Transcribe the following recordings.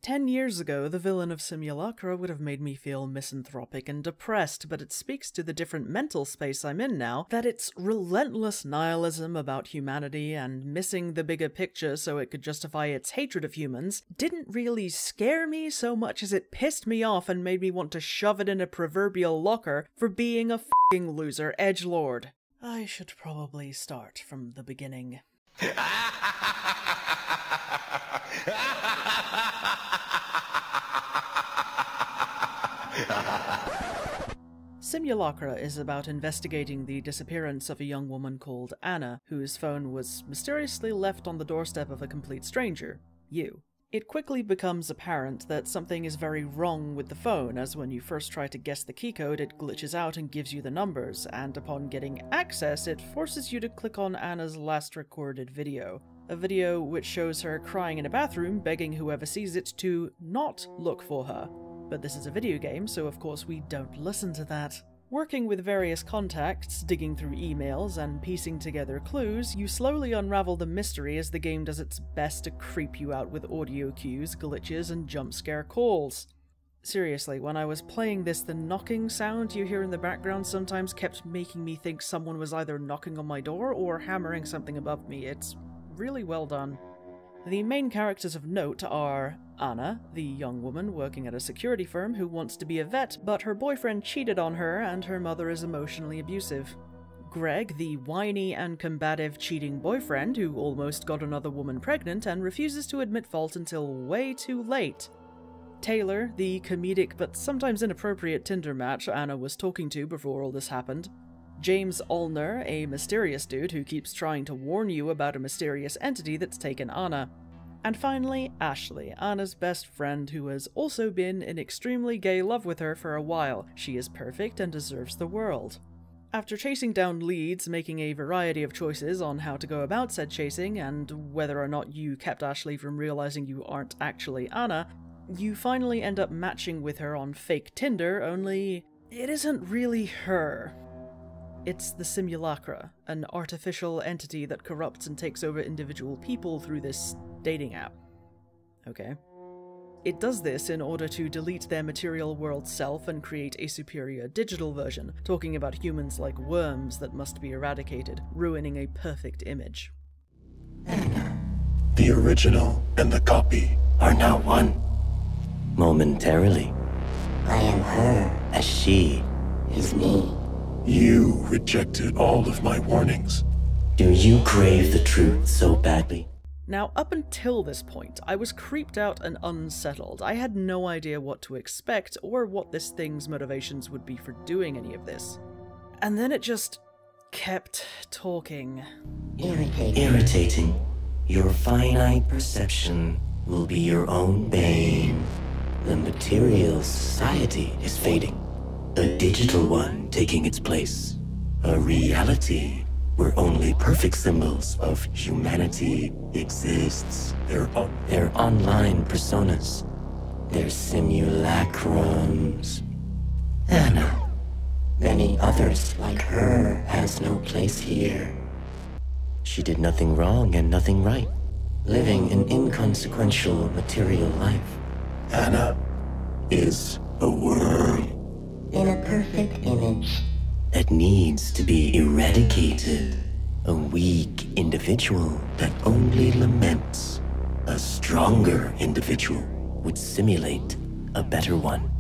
10 years ago, the villain of Simulacra would have made me feel misanthropic and depressed, but it speaks to the different mental space I'm in now that its relentless nihilism about humanity and missing the bigger picture so it could justify its hatred of humans didn't really scare me so much as it pissed me off and made me want to shove it in a proverbial locker for being a f***ing loser edgelord. I should probably start from the beginning. Simulacra is about investigating the disappearance of a young woman called Anna, whose phone was mysteriously left on the doorstep of a complete stranger, you. It quickly becomes apparent that something is very wrong with the phone, as when you first try to guess the keycode, it glitches out and gives you the numbers, and upon getting access, it forces you to click on Anna's last recorded video. A video which shows her crying in a bathroom, begging whoever sees it to not look for her. But this is a video game, so of course we don't listen to that. Working with various contacts, digging through emails, and piecing together clues, you slowly unravel the mystery as the game does its best to creep you out with audio cues, glitches, and jump scare calls. Seriously, when I was playing this, the knocking sound you hear in the background sometimes kept making me think someone was either knocking on my door or hammering something above me. It's really well done. The main characters of note are Anna, the young woman working at a security firm who wants to be a vet, but her boyfriend cheated on her and her mother is emotionally abusive. Greg, the whiny and combative cheating boyfriend who almost got another woman pregnant and refuses to admit fault until way too late. Taylor, the comedic but sometimes inappropriate Tinder match Anna was talking to before all this happened. James Allner, a mysterious dude who keeps trying to warn you about a mysterious entity that's taken Anna. And finally, Ashley, Anna's best friend who has also been in extremely gay love with her for a while. She is perfect and deserves the world. After chasing down leads, making a variety of choices on how to go about said chasing, and whether or not you kept Ashley from realizing you aren't actually Anna, you finally end up matching with her on fake Tinder, only it isn't really her. It's the Simulacra, an artificial entity that corrupts and takes over individual people through this dating app. Okay. It does this in order to delete their material world self and create a superior digital version, talking about humans like worms that must be eradicated, ruining a perfect image. The original and the copy are now one. Momentarily. I am her, As she is me. You rejected all of my warnings. Do you crave the truth so badly? Now, up until this point, I was creeped out and unsettled. I had no idea what to expect, or what this thing's motivations would be for doing any of this. And then it just kept talking. Irritating. Your finite perception will be your own bane. The material society is fading. A digital one taking its place. A reality where only perfect symbols of humanity exists. Their online personas. Their simulacrums. Anna. Many others like her has no place here. She did nothing wrong and nothing right. Living an inconsequential material life. Anna is a worm. In a perfect image. That needs to be eradicated. A weak individual that only laments. A stronger individual would simulate a better one.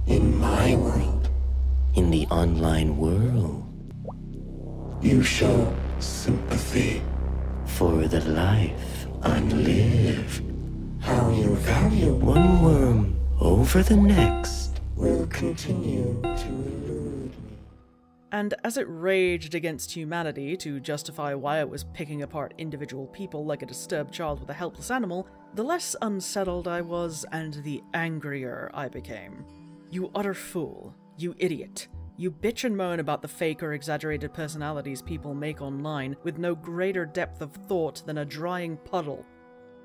In my world, In the online world, you show sympathy. for the life unlived. How you value One worm over the next. will continue to elude me. And as it raged against humanity to justify why it was picking apart individual people like a disturbed child with a helpless animal, the less unsettled I was and the angrier I became. You utter fool. You idiot. You bitch and moan about the fake or exaggerated personalities people make online with no greater depth of thought than a drying puddle.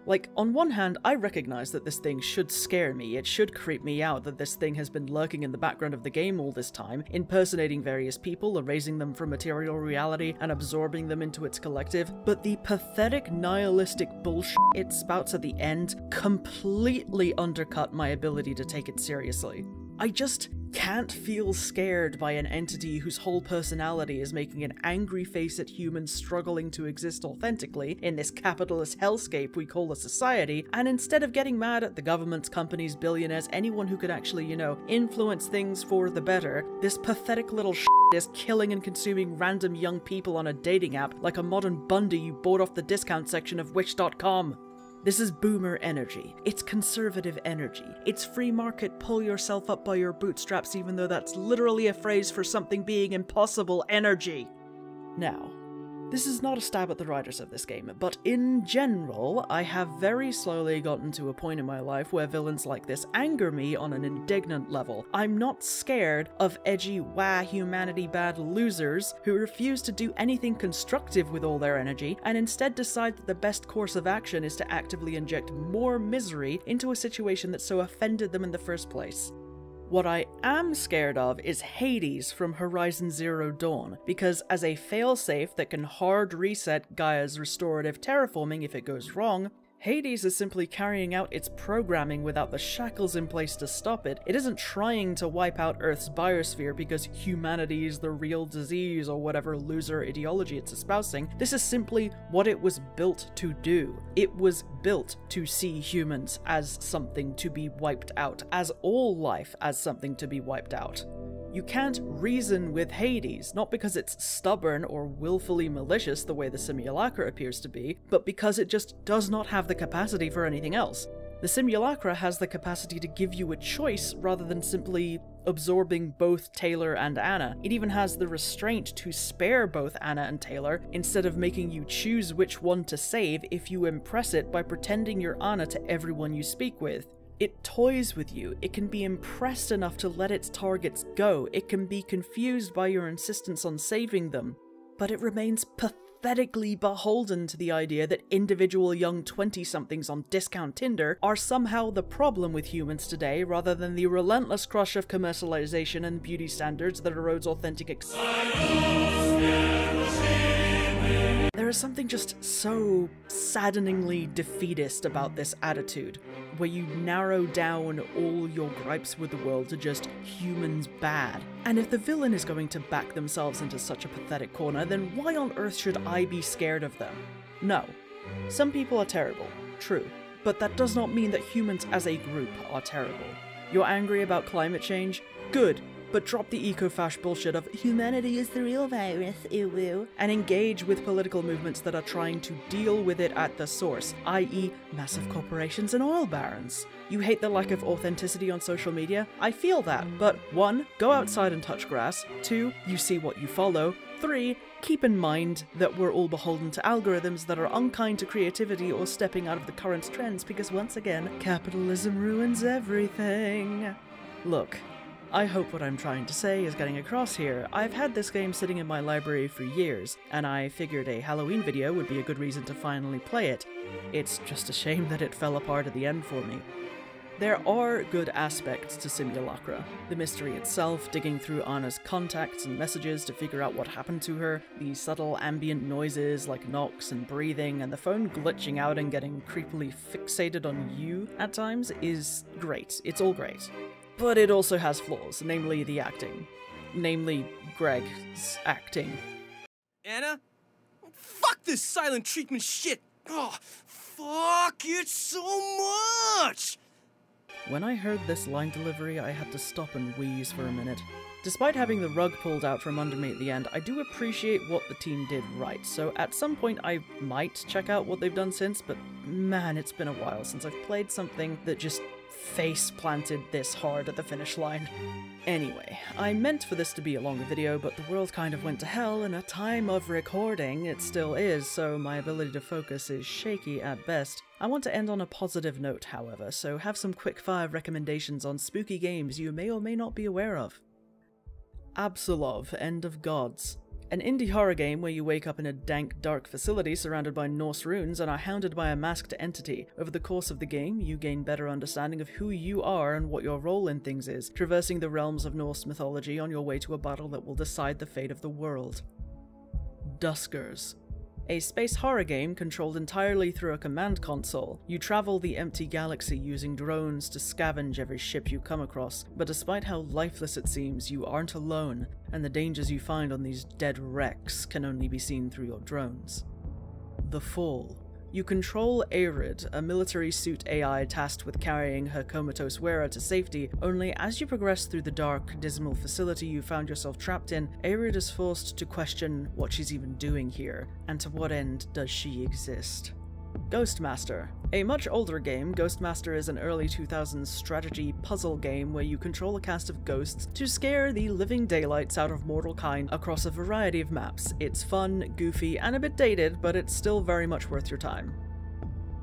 Like, on one hand, I recognize that this thing should scare me, it should creep me out that this thing has been lurking in the background of the game all this time, impersonating various people, erasing them from material reality, and absorbing them into its collective, but the pathetic nihilistic bullshit it spouts at the end completely undercut my ability to take it seriously. I just can't feel scared by an entity whose whole personality is making an angry face at humans struggling to exist authentically in this capitalist hellscape we call a society, and instead of getting mad at the governments, companies, billionaires, anyone who could actually, influence things for the better, this pathetic little shit is killing and consuming random young people on a dating app like a modern Bundy you bought off the discount section of Wish.com. This is boomer energy, it's conservative energy, it's free market pull yourself up by your bootstraps even though that's literally a phrase for something being impossible energy. Now, this is not a stab at the writers of this game, but in general, I have very slowly gotten to a point in my life where villains like this anger me on an indignant level. I'm not scared of edgy, wah, humanity bad losers who refuse to do anything constructive with all their energy, and instead decide that the best course of action is to actively inject more misery into a situation that so offended them in the first place. What I am scared of is Hades from Horizon Zero Dawn, because as a failsafe that can hard reset Gaia's restorative terraforming if it goes wrong, Hades is simply carrying out its programming without the shackles in place to stop it. It isn't trying to wipe out Earth's biosphere because humanity is the real disease or whatever loser ideology it's espousing. This is simply what it was built to do. It was built to see humans as something to be wiped out, as all life as something to be wiped out. You can't reason with Hades, not because it's stubborn or willfully malicious the way the Simulacra appears to be, but because it just does not have the capacity for anything else. The Simulacra has the capacity to give you a choice rather than simply absorbing both Taylor and Anna. It even has the restraint to spare both Anna and Taylor instead of making you choose which one to save if you impress it by pretending you're Anna to everyone you speak with. It toys with you, it can be impressed enough to let its targets go, it can be confused by your insistence on saving them, but it remains pathetically beholden to the idea that individual young 20-somethings on discount Tinder are somehow the problem with humans today rather than the relentless crush of commercialization and beauty standards that erodes authentic There is something just so saddeningly defeatist about this attitude, where you narrow down all your gripes with the world to just humans bad. And if the villain is going to back themselves into such a pathetic corner, then why on earth should I be scared of them? No. Some people are terrible, true, but that does not mean that humans as a group are terrible. You're angry about climate change? Good. But drop the eco-fash bullshit of humanity is the real virus, ew, and engage with political movements that are trying to deal with it at the source, i.e. massive corporations and oil barons. You hate the lack of authenticity on social media? I feel that, but 1. Go outside and touch grass, 2. You see what you follow, 3. Keep in mind that we're all beholden to algorithms that are unkind to creativity or stepping out of the current trends because once again, capitalism ruins everything. Look, I hope what I'm trying to say is getting across here. I've had this game sitting in my library for years, and I figured a Halloween video would be a good reason to finally play it. It's just a shame that it fell apart at the end for me. There are good aspects to Simulacra. The mystery itself, digging through Anna's contacts and messages to figure out what happened to her, the subtle ambient noises like knocks and breathing, and the phone glitching out and getting creepily fixated on you at times is great. It's all great. But it also has flaws, namely the acting. Namely, Greg's acting. Anna? Fuck this silent treatment shit! Oh, fuck it so much! When I heard this line delivery, I had to stop and wheeze for a minute. Despite having the rug pulled out from under me at the end, I do appreciate what the team did right, so at some point I might check out what they've done since, but man, it's been a while since I've played something that just face-planted this hard at the finish line. Anyway, I meant for this to be a longer video, but the world kind of went to hell, and at time of recording it still is, so my ability to focus is shaky at best. I want to end on a positive note, however, so have some quick-fire recommendations on spooky games you may or may not be aware of. Absolov, End of Gods. An indie horror game where you wake up in a dank, dark facility surrounded by Norse runes and are hounded by a masked entity. Over the course of the game, you gain better understanding of who you are and what your role in things is, traversing the realms of Norse mythology on your way to a battle that will decide the fate of the world. Duskers. A space horror game controlled entirely through a command console. You travel the empty galaxy using drones to scavenge every ship you come across, but despite how lifeless it seems, you aren't alone, and the dangers you find on these dead wrecks can only be seen through your drones. The Fall. You control Arid, a military suit AI tasked with carrying her comatose wearer to safety, only as you progress through the dark, dismal facility you found yourself trapped in, Arid is forced to question what she's even doing here, and to what end does she exist. Ghostmaster. A much older game, Ghostmaster is an early 2000s strategy puzzle game where you control a cast of ghosts to scare the living daylights out of mortal kind across a variety of maps. It's fun, goofy, and a bit dated, but it's still very much worth your time.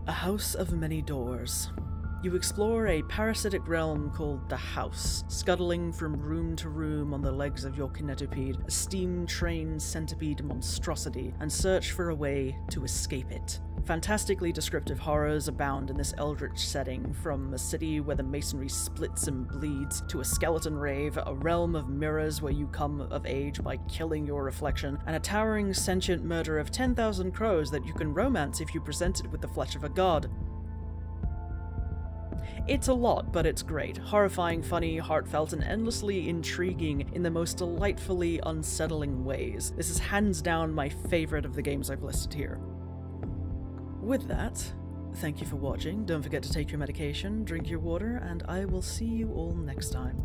A House of Many Doors. You explore a parasitic realm called the House, scuttling from room to room on the legs of your kinetopede, a steam-trained centipede monstrosity, and search for a way to escape it. Fantastically descriptive horrors abound in this eldritch setting, from a city where the masonry splits and bleeds, to a skeleton rave, a realm of mirrors where you come of age by killing your reflection, and a towering sentient murder of 10,000 crows that you can romance if you present it with the flesh of a god. It's a lot, but it's great. Horrifying, funny, heartfelt, and endlessly intriguing in the most delightfully unsettling ways. This is hands down my favorite of the games I've listed here. With that, thank you for watching, don't forget to take your medication, drink your water, and I will see you all next time.